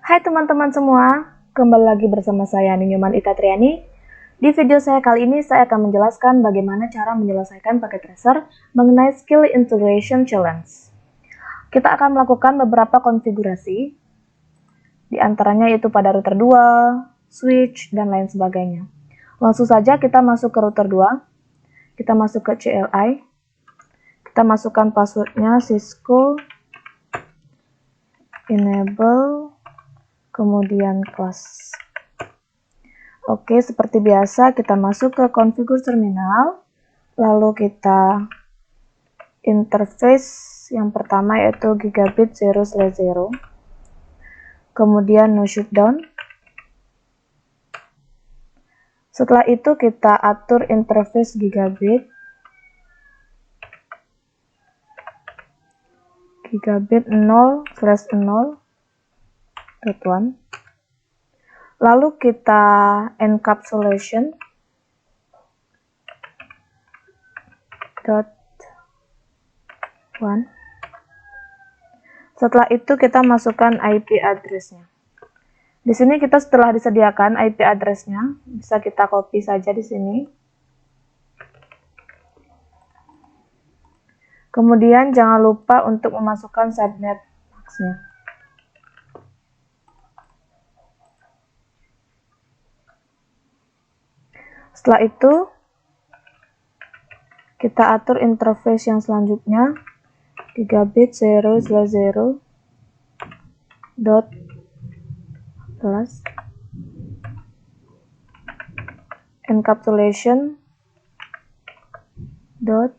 Hai teman-teman semua, kembali lagi bersama saya Ninyoman Ita Triani. Di video saya kali ini saya akan menjelaskan bagaimana cara menyelesaikan paket tracer mengenai Skill Integration Challenge. Kita akan melakukan beberapa konfigurasi, di antaranya yaitu pada router 2, switch, dan lain sebagainya. Langsung saja kita masuk ke router 2, kita masuk ke CLI, kita masukkan passwordnya Cisco enable kemudian class. Oke, seperti biasa kita masuk ke configure terminal, lalu kita interface yang pertama yaitu gigabit 0/0, kemudian no shutdown. Setelah itu kita atur interface gigabit 0/0.1. Lalu kita encapsulation .1. Setelah itu kita masukkan IP address-nya. Di sini kita setelah disediakan IP address-nya, bisa kita copy saja di sini. Kemudian jangan lupa untuk memasukkan subnet max-nya. Setelah itu, kita atur interface yang selanjutnya, gigabit 0/0 dot plus encapsulation dot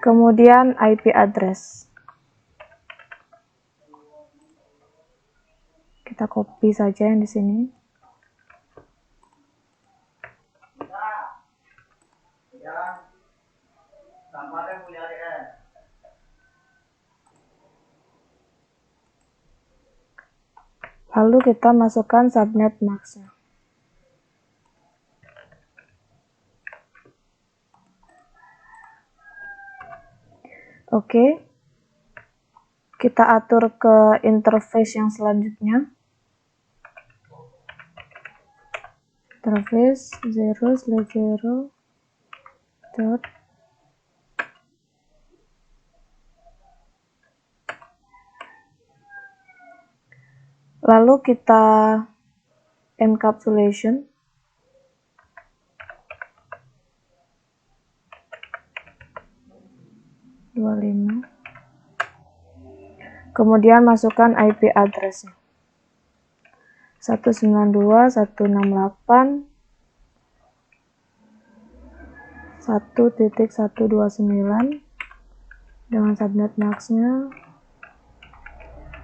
kemudian IP address. Kita copy saja yang di sini. Lalu kita masukkan subnet max-nya. Oke. Kita atur ke interface yang selanjutnya. Interface 0/0 dot lalu kita encapsulation .25, kemudian masukkan IP address-nya 192.168.1.129 dengan subnet max-nya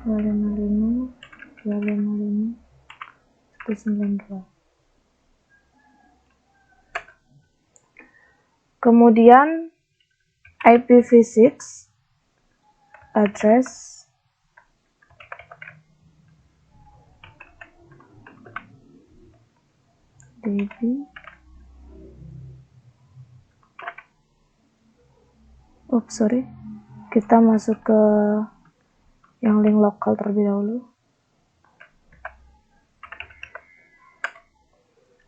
255.255.192. Kemudian IPv6 address DB kita masuk ke yang link lokal terlebih dahulu.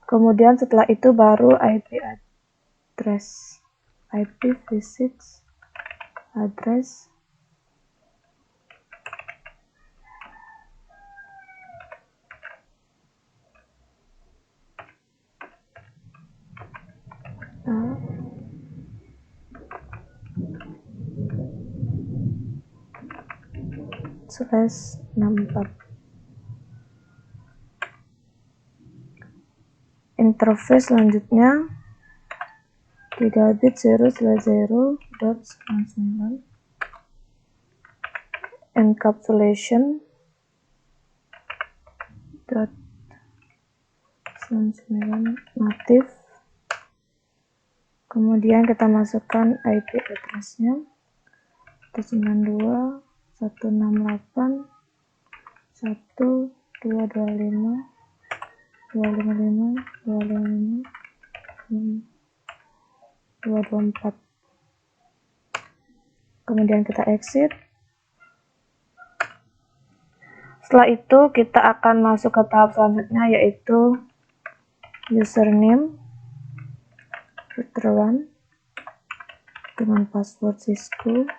Kemudian setelah itu baru IP address IPv6 address /64. Interface selanjutnya gigabit 0/0.99 encapsulation .99 native. Kemudian kita masukkan IP address-nya 192.168.255.255.224. Kemudian kita exit. Setelah itu kita akan masuk ke tahap selanjutnya, yaitu username router1 dengan password Cisco,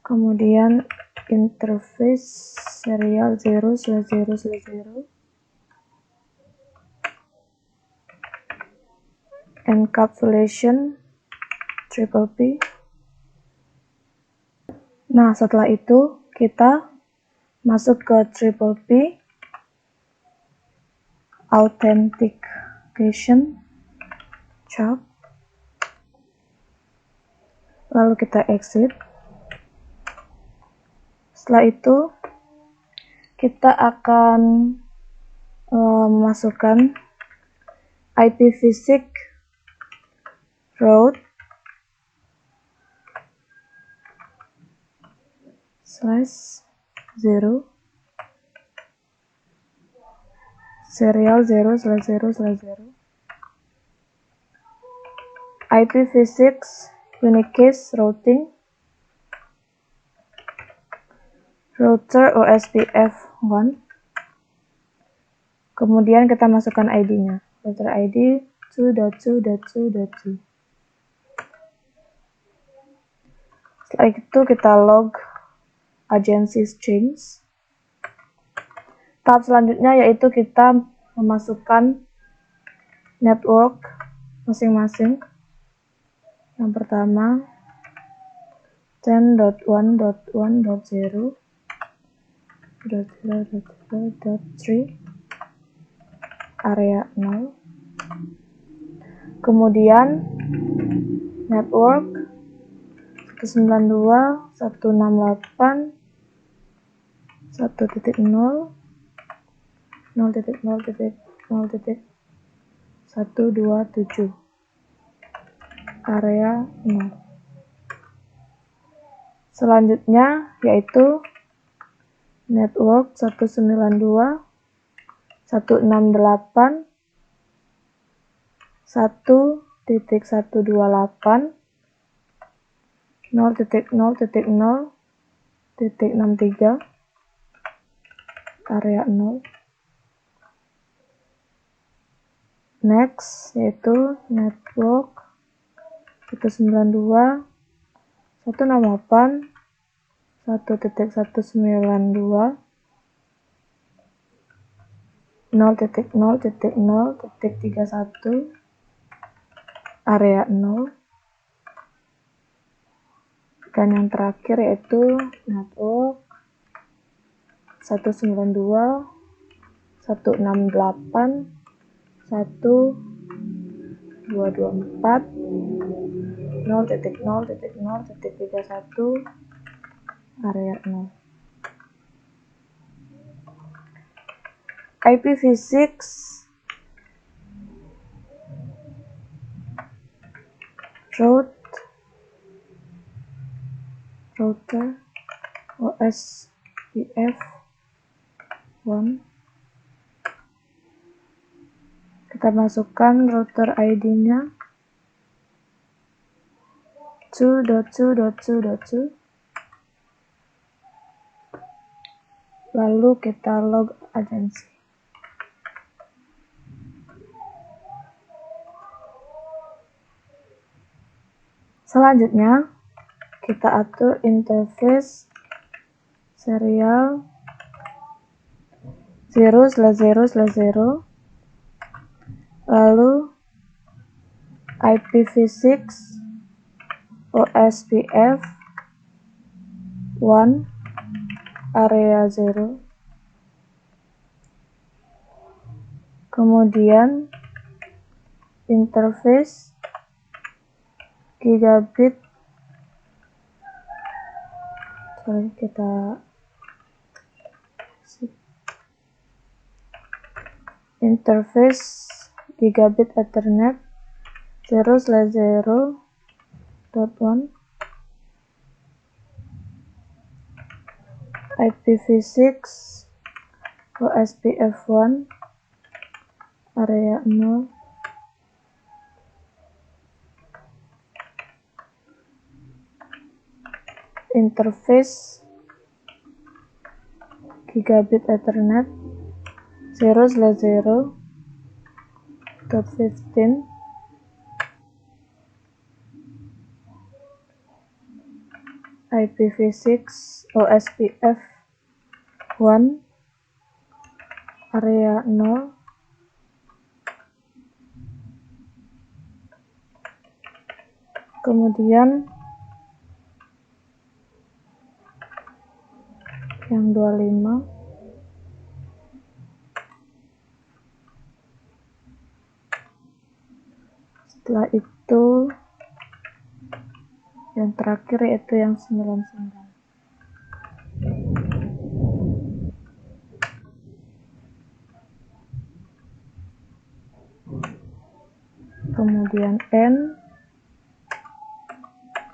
kemudian interface serial 0/0/0, encapsulation triple P. Nah, setelah itu kita masuk ke triple P, authentication check, lalu kita exit. Setelah itu kita akan memasukkan IPv6 route /0 serial 0/0/0, IPv6 unicast routing, router OSPF1. Kemudian kita masukkan ID-nya, router ID 2.2.2.2. Setelah itu kita log agency change. Tahap selanjutnya yaitu kita memasukkan network masing-masing. Yang pertama 10.1.1.0.0.3 area 0. Kemudian network 192.168.0.0.0.127 area 0. Selanjutnya yaitu network 192.168.0.0.0.63 area 0. Next yaitu network 192.168.0.0.0.31 area 0. Dan yang terakhir yaitu network 192.168.0.0.0.31 area 0. IPv6 router OSPF1. Kita masukkan router ID-nya 2.2.2.2. Lalu kita log agency. Selanjutnya kita atur interface serial 0/0/0, lalu IPv6 OSPF1 area 0. Kemudian interface gigabit, interface gigabit ethernet 0/0.1, IPv6 OSPF1 area 0. Interface gigabit Ethernet 0/0.15 IPv6 OSPF 1 area 0 kemudian yang 25 setelah itu yang terakhir yaitu yang 99. Kemudian N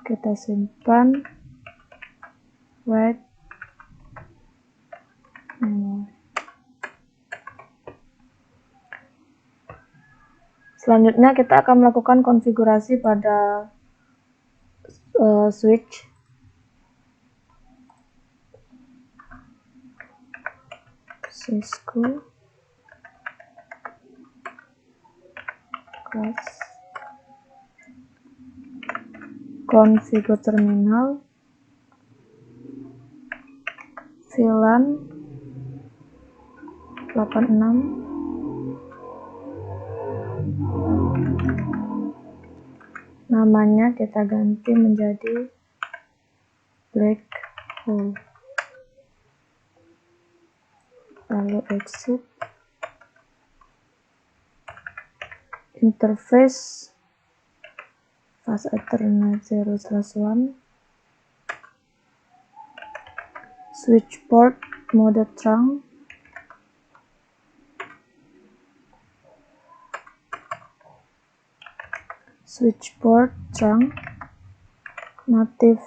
kita simpan, write memory. Selanjutnya kita akan melakukan konfigurasi pada switch. Cisco class configure terminal VLAN 86 namanya kita ganti menjadi black hole, lalu exit. Interface fast Ethernet 0/1 switch port mode trunk native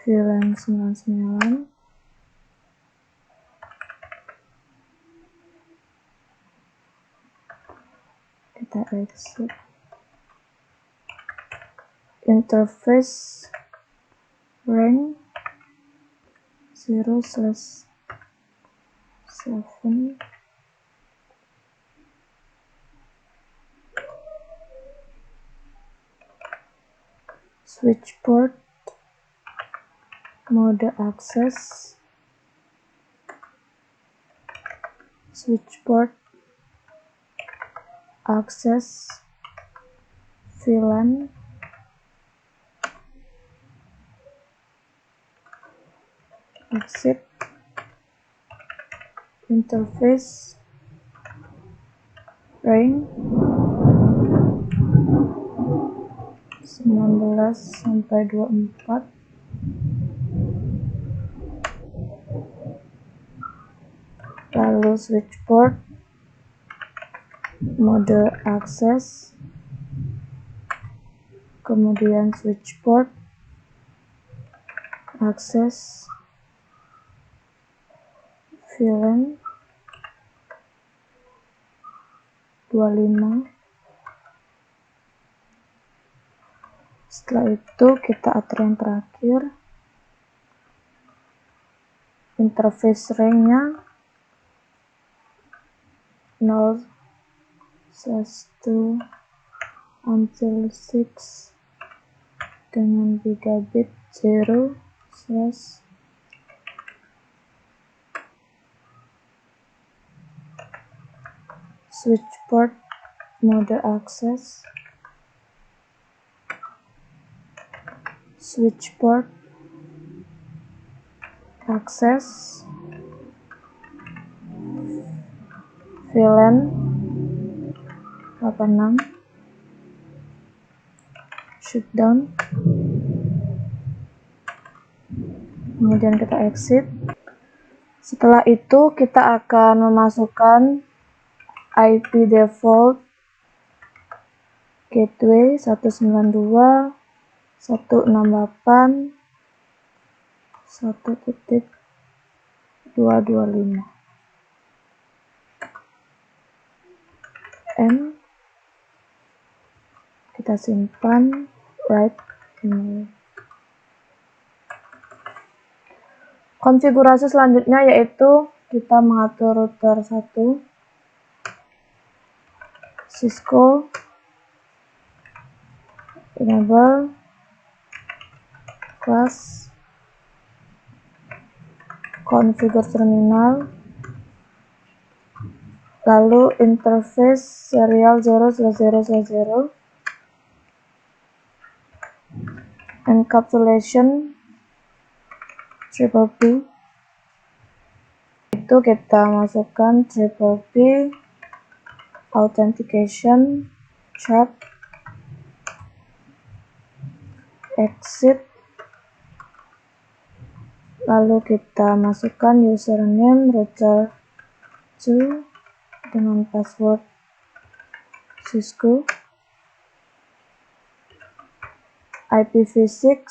VLAN 99 kita exit. Interface rank 0/7 switch port mode access VLAN exit. Interface rank 19/24 lalu switch port mode access, kemudian switch port access VLAN 25. Setelah itu kita atur yang terakhir, interface rank-nya 0/1 until 6 dengan gigabit 0/ switch port mode access, switch port access VLAN 86 shutdown, kemudian kita exit. Setelah itu kita akan memasukkan IP default gateway 192.168.1.225 M. Kita simpan, write memory. Konfigurasi selanjutnya yaitu kita mengatur router 1, Cisco, enable, class, configure terminal, lalu interface serial 0/0/0, encapsulation triple P, itu kita masukkan triple P, authentication, check, exit, lalu kita masukkan username router 2 dengan password Cisco, IPv6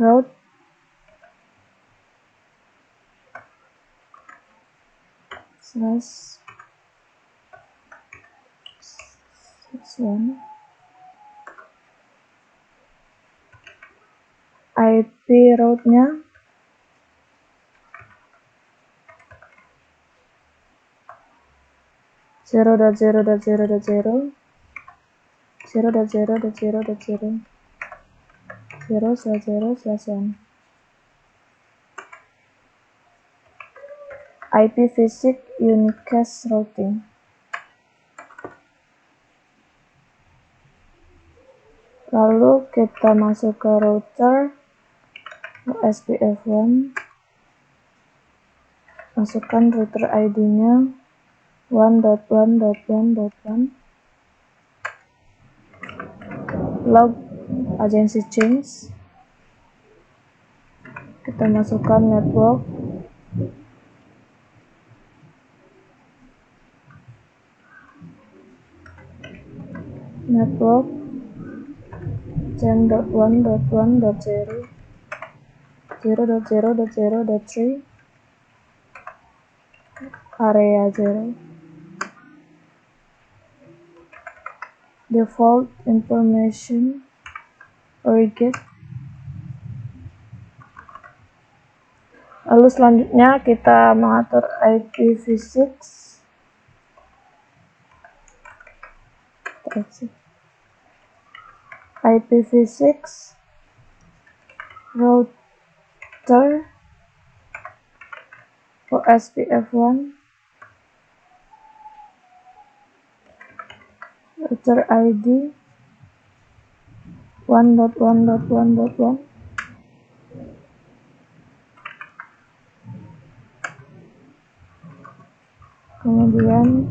route //1, IP route-nya 0.0.0.0, 0.0.0.0/0/1. IPv6 unicast routing. Lalu kita masuk ke router SPF1, masukkan router ID-nya 1.1.1.1, log agency change, kita masukkan network,10.1.1.0, 0.0.0.3, area 0, default information origin. Lalu selanjutnya kita mengatur IPv6, router OSPF1, router ID 1.1.1.1, kemudian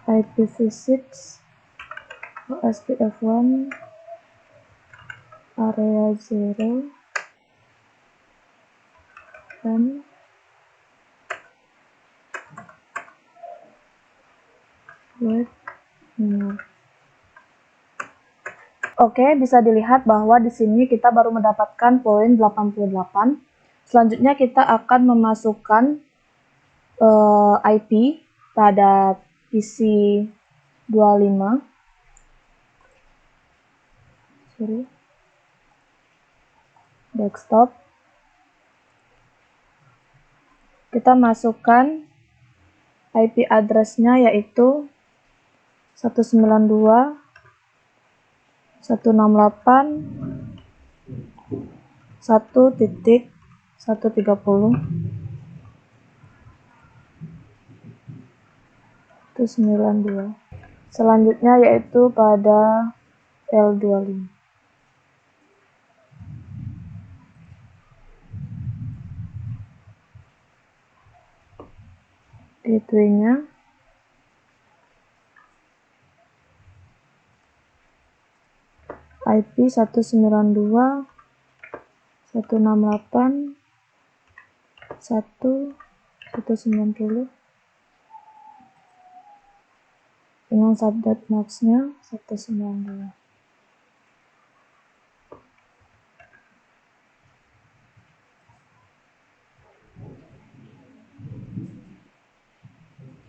IPv6 OSPF1 area 0 dan web nomor. Oke, bisa dilihat bahwa di sini kita baru mendapatkan poin 88. Selanjutnya kita akan memasukkan IP pada PC 25. Desktop. Kita masukkan IP address-nya yaitu 192.168.1.130. Itu 92. Selanjutnya yaitu pada L25. Gateway-nya IP 192.168.1.190 dengan subnet max-nya 192.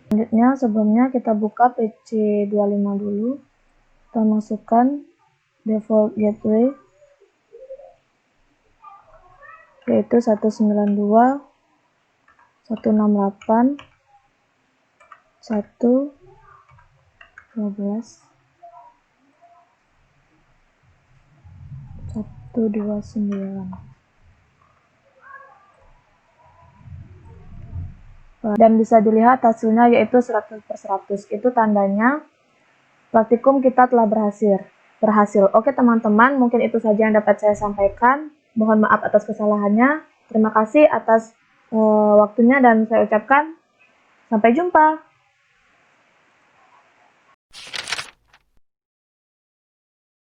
Selanjutnya, sebelumnya kita buka PC 25 dulu. Kita masukkan default gateway yaitu 168.1.12.129. Dan bisa dilihat hasilnya yaitu 100/100. Itu tandanya praktikum kita telah berhasil. Oke teman-teman, mungkin itu saja yang dapat saya sampaikan. Mohon maaf atas kesalahannya. Terima kasih atas waktunya dan saya ucapkan sampai jumpa.